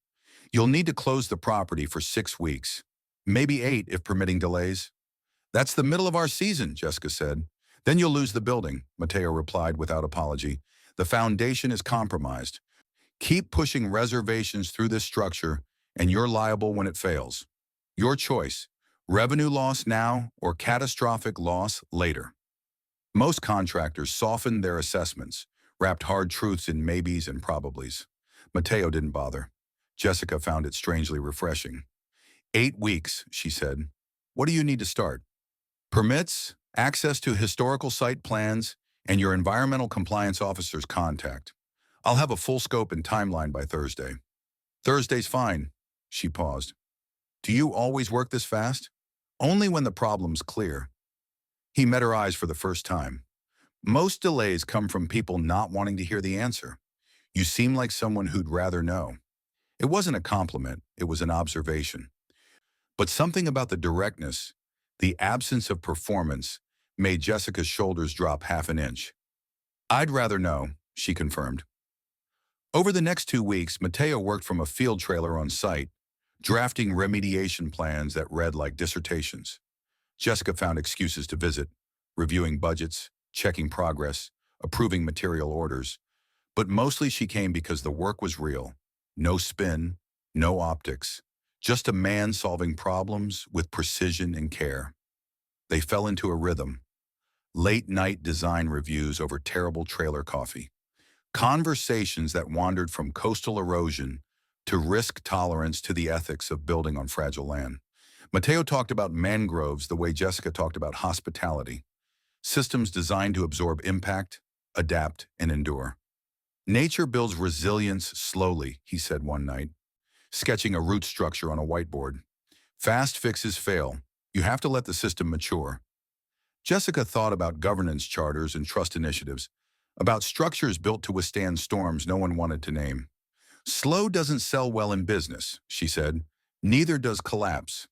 "You'll need to close the property for 6 weeks. Maybe 8 if permitting delays." "That's the middle of our season," Jessica said. "Then you'll lose the building," Mateo replied without apology. "The foundation is compromised. Keep pushing reservations through this structure, and you're liable when it fails. Your choice, revenue loss now or catastrophic loss later." Most contractors softened their assessments, wrapped hard truths in maybes and probablys. Mateo didn't bother. Jessica found it strangely refreshing. 8 weeks, she said. "What do you need to start?" "Permits, access to historical site plans, and your environmental compliance officer's contact. I'll have a full scope and timeline by Thursday." "Thursday's fine." She paused. "Do you always work this fast?" "Only when the problem's clear." He met her eyes for the first time. "Most delays come from people not wanting to hear the answer. You seem like someone who'd rather know." It wasn't a compliment, it was an observation. But something about the directness, the absence of performance, made Jessica's shoulders drop half an inch. "I'd rather know," she confirmed. Over the next 2 weeks, Mateo worked from a field trailer on site, drafting remediation plans that read like dissertations. Jessica found excuses to visit, reviewing budgets, checking progress, approving material orders. But mostly she came because the work was real. No spin, no optics. Just a man solving problems with precision and care. They fell into a rhythm. Late-night design reviews over terrible trailer coffee. Conversations that wandered from coastal erosion to risk tolerance to the ethics of building on fragile land. Mateo talked about mangroves the way Jessica talked about hospitality. Systems designed to absorb impact, adapt, and endure. "Nature builds resilience slowly," he said one night, sketching a root structure on a whiteboard. "Fast fixes fail. You have to let the system mature." Jessica thought about governance charters and trust initiatives. about structures built to withstand storms no one wanted to name. Slow doesn't sell well in business, she said. Neither does collapse.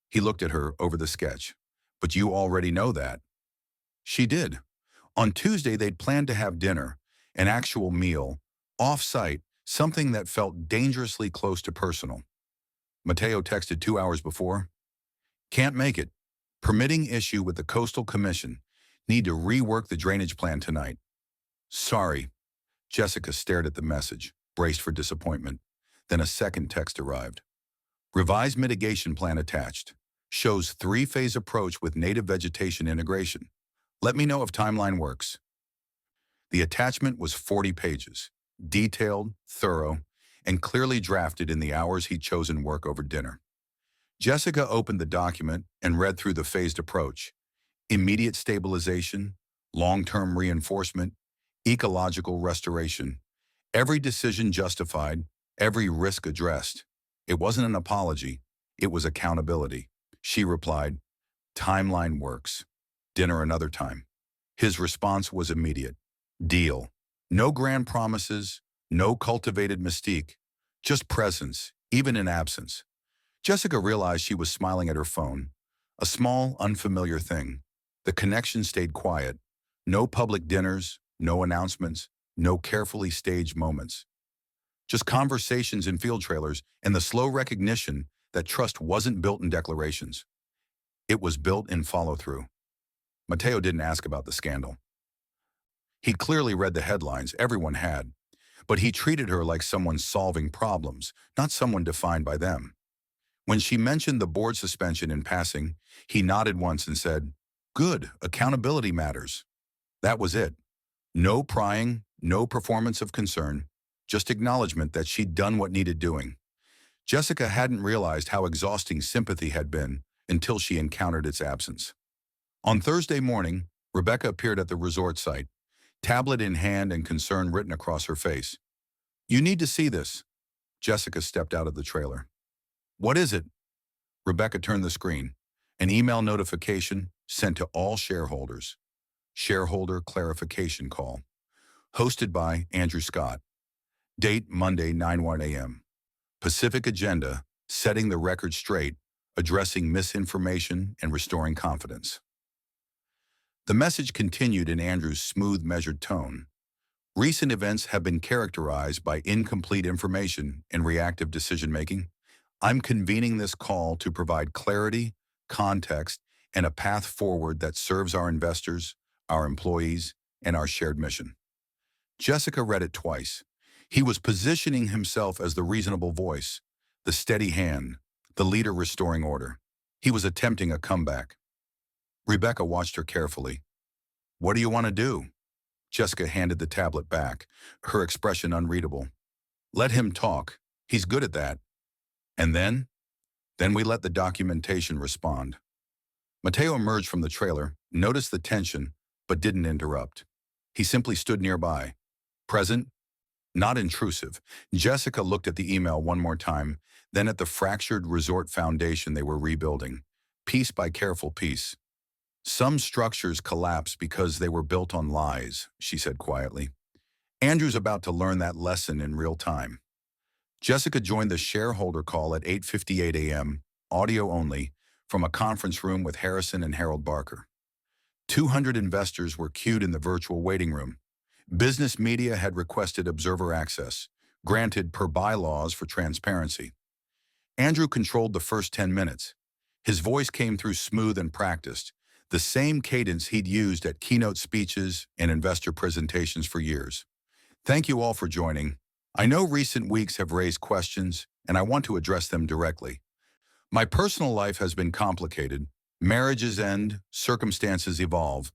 He looked at her over the sketch. But you already know that. She did. On Tuesday, they'd planned to have dinner, an actual meal, off-site, something that felt dangerously close to personal. Mateo texted 2 hours before. Can't make it. Permitting issue with the Coastal Commission. Need to rework the drainage plan tonight. Sorry. Jessica stared at the message, braced for disappointment. Then a second text arrived. Revised mitigation plan attached. Shows 3-phase approach with native vegetation integration. Let me know if timeline works. The attachment was 40 pages, detailed, thorough, and clearly drafted in the hours he'd chosen work over dinner. Jessica opened the document and read through the phased approach. Immediate stabilization, long-term reinforcement, ecological restoration. Every decision justified, every risk addressed. It wasn't an apology, it was accountability. She replied, timeline works. Dinner another time. His response was immediate. Deal. No grand promises, no cultivated mystique, just presence, even in absence. Jessica realized she was smiling at her phone. A small, unfamiliar thing. The connection stayed quiet. No public dinners, no announcements, no carefully staged moments. Just conversations in field trailers and the slow recognition that trust wasn't built in declarations. It was built in follow-through. Mateo didn't ask about the scandal. He'd clearly read the headlines, everyone had, but he treated her like someone solving problems, not someone defined by them. When she mentioned the board suspension in passing, he nodded once and said, good, accountability matters. That was it. No prying, no performance of concern, just acknowledgement that she'd done what needed doing. Jessica hadn't realized how exhausting sympathy had been until she encountered its absence. On Thursday morning, Rebecca appeared at the resort site, tablet in hand and concern written across her face. You need to see this. Jessica stepped out of the trailer. What is it? Rebecca turned the screen. An email notification sent to all shareholders. Shareholder clarification call. Hosted by Andrew Scott. Date Monday, 9:01 a.m. Pacific agenda, setting the record straight, addressing misinformation and restoring confidence. The message continued in Andrew's smooth, measured tone. Recent events have been characterized by incomplete information and reactive decision-making. I'm convening this call to provide clarity, context, and a path forward that serves our investors, our employees, and our shared mission. Jessica read it twice. He was positioning himself as the reasonable voice, the steady hand, the leader restoring order. He was attempting a comeback. Rebecca watched her carefully. What do you want to do? Jessica handed the tablet back, her expression unreadable. Let him talk. He's good at that. And then? Then we let the documentation respond. Mateo emerged from the trailer, noticed the tension, but didn't interrupt. He simply stood nearby. Present, not intrusive. Jessica looked at the email one more time, then at the fractured resort foundation they were rebuilding, piece by careful piece. Some structures collapse because they were built on lies, she said quietly. Andrew's about to learn that lesson in real time. Jessica joined the shareholder call at 8:58 a.m., audio only, from a conference room with Harrison and Harold Barker. 200 investors were queued in the virtual waiting room. Business media had requested observer access, granted per bylaws for transparency. Andrew controlled the first 10 minutes. His voice came through smooth and practiced, the same cadence he'd used at keynote speeches and investor presentations for years. Thank you all for joining. I know recent weeks have raised questions, and I want to address them directly. My personal life has been complicated. Marriages end, circumstances evolve.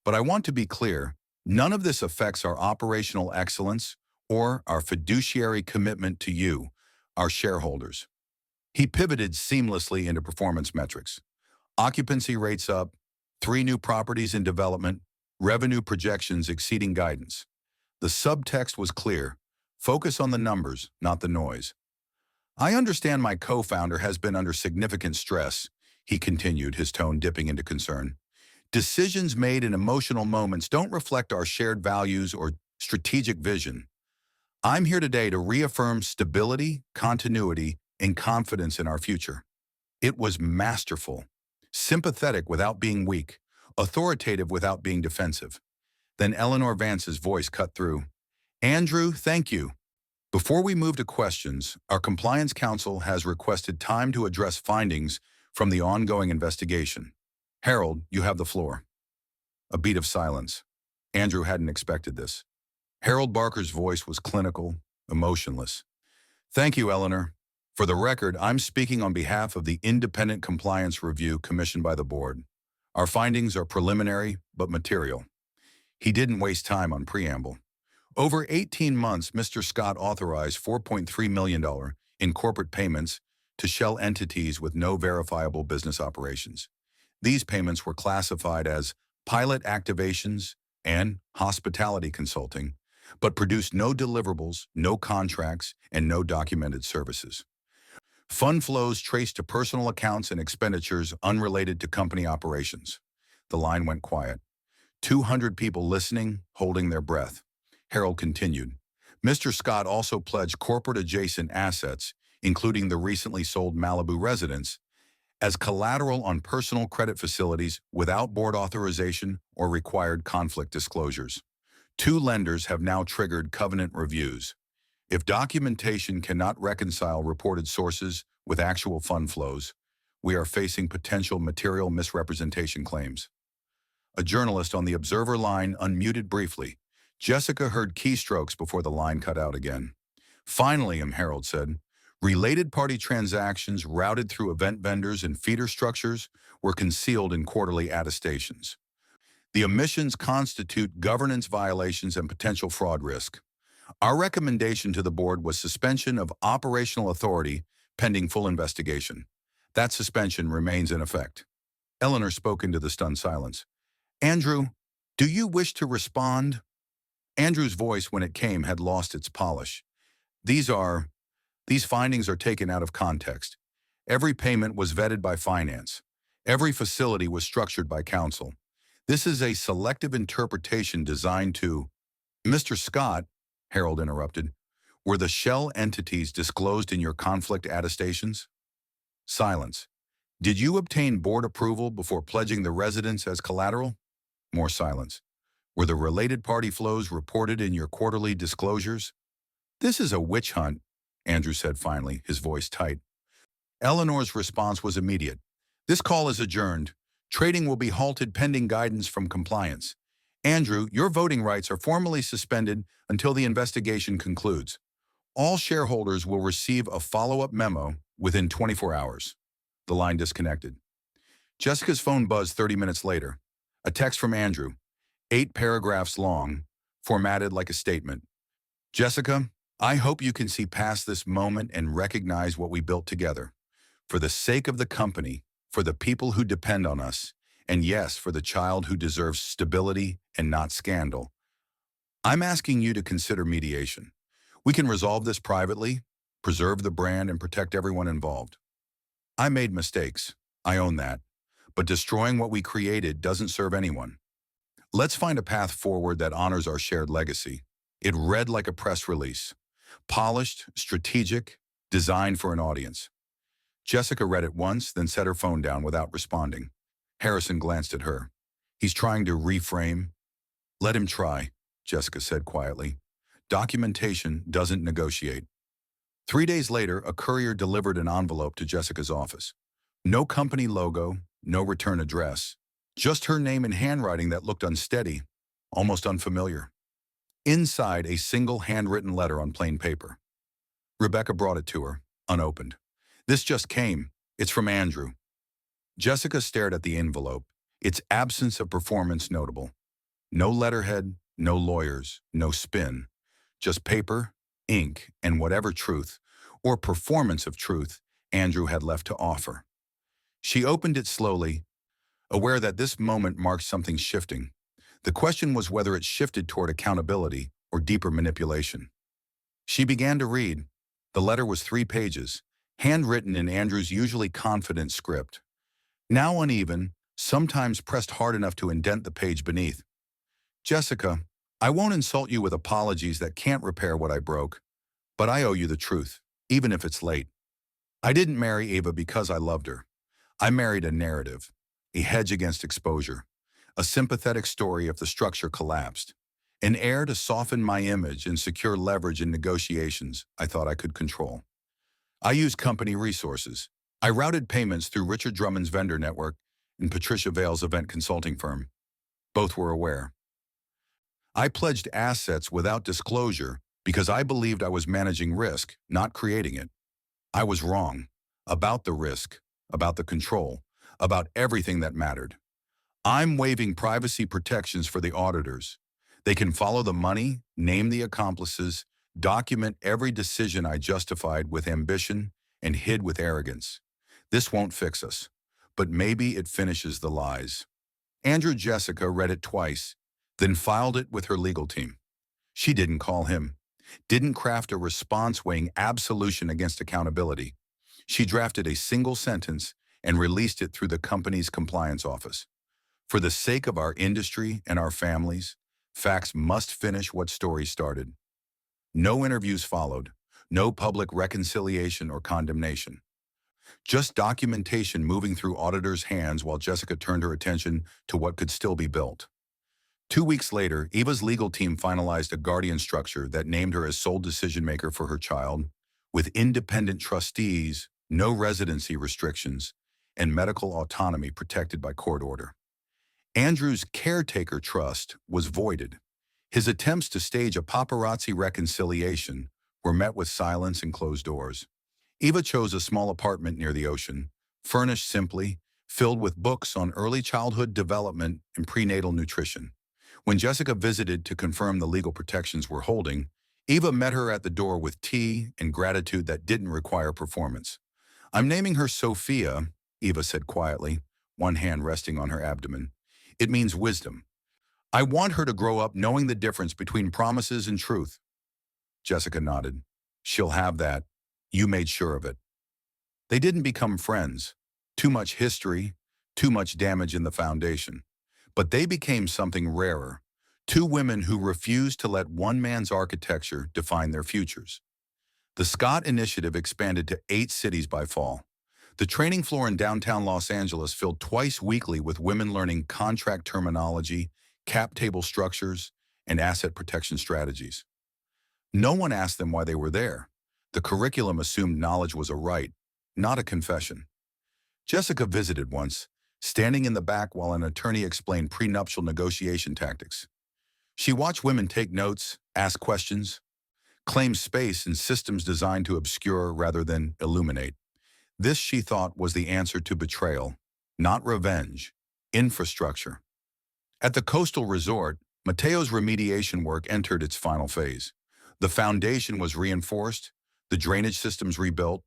But I want to be clear, none of this affects our operational excellence or our fiduciary commitment to you, our shareholders. He pivoted seamlessly into performance metrics. Occupancy rates up, 3 new properties in development, revenue projections exceeding guidance. The subtext was clear. Focus on the numbers, not the noise. I understand my co-founder has been under significant stress, he continued, his tone dipping into concern. Decisions made in emotional moments don't reflect our shared values or strategic vision. I'm here today to reaffirm stability, continuity, and confidence in our future. It was masterful, sympathetic without being weak, authoritative without being defensive. Then Eleanor Vance's voice cut through. Andrew, thank you. Before we move to questions, our compliance counsel has requested time to address findings from the ongoing investigation. Harold, you have the floor. A beat of silence. Andrew hadn't expected this. Harold Barker's voice was clinical, emotionless. Thank you, Eleanor. For the record, I'm speaking on behalf of the Independent Compliance Review commissioned by the board. Our findings are preliminary, but material. He didn't waste time on preamble. Over 18 months, Mr. Scott authorized $4.3 million in corporate payments to shell entities with no verifiable business operations. These payments were classified as pilot activations and hospitality consulting, but produced no deliverables, no contracts, and no documented services. Fund flows traced to personal accounts and expenditures unrelated to company operations. The line went quiet. 200 people listening, holding their breath. Harold continued. Mr. Scott also pledged corporate-adjacent assets, including the recently sold Malibu residence, as collateral on personal credit facilities without board authorization or required conflict disclosures. 2 lenders have now triggered covenant reviews. If documentation cannot reconcile reported sources with actual fund flows, we are facing potential material misrepresentation claims. A journalist on the Observer line unmuted briefly. Jessica heard keystrokes before the line cut out again. Finally, Harold said, related party transactions routed through event vendors and feeder structures were concealed in quarterly attestations. The omissions constitute governance violations and potential fraud risk. Our recommendation to the board was suspension of operational authority pending full investigation. That suspension remains in effect. Eleanor spoke into the stunned silence. Andrew, do you wish to respond? Andrew's voice, when it came, had lost its polish. These findings are taken out of context. Every payment was vetted by finance. Every facility was structured by counsel. This is a selective interpretation designed to... Mr. Scott, Harold interrupted, were the shell entities disclosed in your conflict attestations? Silence. Did you obtain board approval before pledging the residence as collateral? More silence. Were the related party flows reported in your quarterly disclosures? This is a witch hunt, Andrew said finally, his voice tight. Eleanor's response was immediate. This call is adjourned. Trading will be halted pending guidance from compliance. Andrew, your voting rights are formally suspended until the investigation concludes. All shareholders will receive a follow-up memo within 24 hours. The line disconnected. Jessica's phone buzzed 30 minutes later. A text from Andrew, 8 paragraphs long, formatted like a statement. Jessica, I hope you can see past this moment and recognize what we built together. For the sake of the company, for the people who depend on us, and yes, for the child who deserves stability and not scandal, I'm asking you to consider mediation. We can resolve this privately, preserve the brand, and protect everyone involved. I made mistakes. I own that. But destroying what we created doesn't serve anyone. Let's find a path forward that honors our shared legacy. It read like a press release. Polished, strategic, designed for an audience. Jessica read it once, then set her phone down without responding. Harrison glanced at her. He's trying to reframe. Let him try, Jessica said quietly. Documentation doesn't negotiate. 3 days later, a courier delivered an envelope to Jessica's office. No company logo, no return address. Just her name in handwriting that looked unsteady, almost unfamiliar. Inside, a single handwritten letter on plain paper. Rebecca brought it to her, unopened. This just came. It's from Andrew. Jessica stared at the envelope, its absence of performance notable. No letterhead, no lawyers, no spin. Just paper, ink, and whatever truth, or performance of truth, Andrew had left to offer. She opened it slowly, aware that this moment marked something shifting. The question was whether it shifted toward accountability or deeper manipulation. She began to read. The letter was 3 pages, handwritten in Andrew's usually confident script. Now uneven, sometimes pressed hard enough to indent the page beneath. Jessica, I won't insult you with apologies that can't repair what I broke, but I owe you the truth, even if it's late. I didn't marry Ava because I loved her. I married a narrative, a hedge against exposure, a sympathetic story if the structure collapsed, an heir to soften my image and secure leverage in negotiations I thought I could control. I used company resources. I routed payments through Richard Drummond's vendor network and Patricia Vale's event consulting firm. Both were aware. I pledged assets without disclosure because I believed I was managing risk, not creating it. I was wrong. About the risk, about the control, about everything that mattered. I'm waiving privacy protections for the auditors. They can follow the money, name the accomplices, document every decision I justified with ambition and hid with arrogance. This won't fix us, but maybe it finishes the lies. Jessica read it twice, then filed it with her legal team. She didn't call him, didn't craft a response weighing absolution against accountability. She drafted a single sentence and released it through the company's compliance office. For the sake of our industry and our families, facts must finish what story started. No interviews followed, no public reconciliation or condemnation. Just documentation moving through auditors' hands while Jessica turned her attention to what could still be built. 2 weeks later, Eva's legal team finalized a guardian structure that named her as sole decision-maker for her child, with independent trustees, no residency restrictions, and medical autonomy protected by court order. Andrew's caretaker trust was voided. His attempts to stage a paparazzi reconciliation were met with silence and closed doors. Eva chose a small apartment near the ocean, furnished simply, filled with books on early childhood development and prenatal nutrition. When Jessica visited to confirm the legal protections were holding, Eva met her at the door with tea and gratitude that didn't require performance. "I'm naming her Sophia," Eva said quietly, one hand resting on her abdomen. "It means wisdom. I want her to grow up knowing the difference between promises and truth." Jessica nodded. "She'll have that. You made sure of it." They didn't become friends. Too much history, too much damage in the foundation. But they became something rarer. Two women who refused to let one man's architecture define their futures. The Scott Initiative expanded to 8 cities by fall. The training floor in downtown Los Angeles filled twice weekly with women learning contract terminology, cap table structures, and asset protection strategies. No one asked them why they were there. The curriculum assumed knowledge was a right, not a confession. Jessica visited once, standing in the back while an attorney explained prenuptial negotiation tactics. She watched women take notes, ask questions, claim space in systems designed to obscure rather than illuminate. This, she thought, was the answer to betrayal, not revenge, infrastructure. At the coastal resort, Mateo's remediation work entered its final phase. The foundation was reinforced, the drainage systems rebuilt,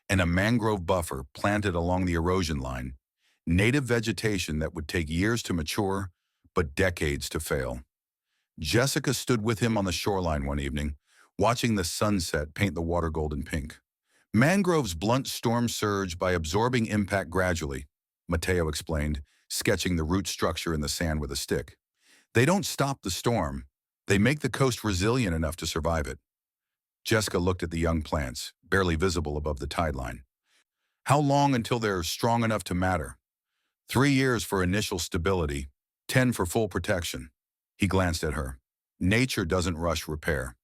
and a mangrove buffer planted along the erosion line, native vegetation that would take years to mature, but decades to fail. Jessica stood with him on the shoreline one evening, watching the sunset paint the water golden pink. "Mangroves blunt storm surge by absorbing impact gradually," Mateo explained, sketching the root structure in the sand with a stick. "They don't stop the storm. They make the coast resilient enough to survive it." Jessica looked at the young plants, barely visible above the tide line. "How long until they're strong enough to matter?" 3 years for initial stability, 10 for full protection." He glanced at her. "Nature doesn't rush repair."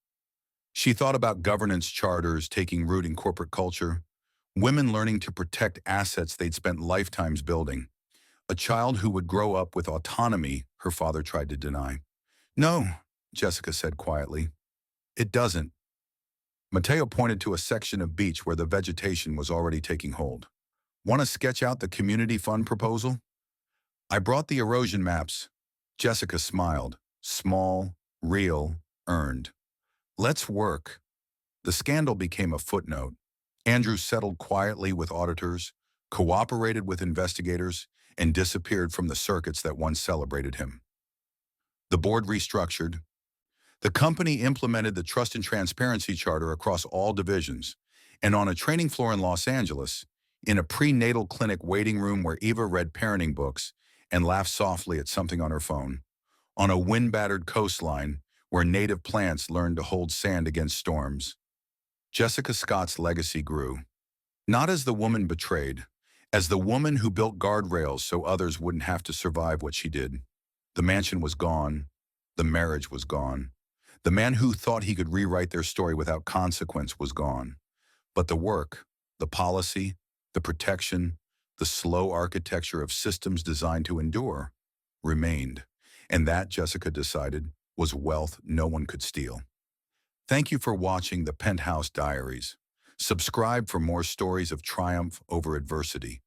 She thought about governance charters taking root in corporate culture, women learning to protect assets they'd spent lifetimes building, a child who would grow up with autonomy her father tried to deny. "No," Jessica said quietly. "It doesn't." Mateo pointed to a section of beach where the vegetation was already taking hold. "Want to sketch out the community fund proposal?" "I brought the erosion maps." Jessica smiled. Small, real, earned. "Let's work." The scandal became a footnote. Andrew settled quietly with auditors, cooperated with investigators, and disappeared from the circuits that once celebrated him. The board restructured. The company implemented the Trust and Transparency Charter across all divisions, and on a training floor in Los Angeles, in a prenatal clinic waiting room where Eva read parenting books, and laughed softly at something on her phone. On a wind-battered coastline where native plants learned to hold sand against storms, Jessica Scott's legacy grew. Not as the woman betrayed, as the woman who built guardrails so others wouldn't have to survive what she did. The mansion was gone. The marriage was gone. The man who thought he could rewrite their story without consequence was gone. But the work, the policy, the protection, the slow architecture of systems designed to endure remained. And that, Jessica decided, was wealth no one could steal. Thank you for watching the Penthouse Diaries. Subscribe for more stories of triumph over adversity.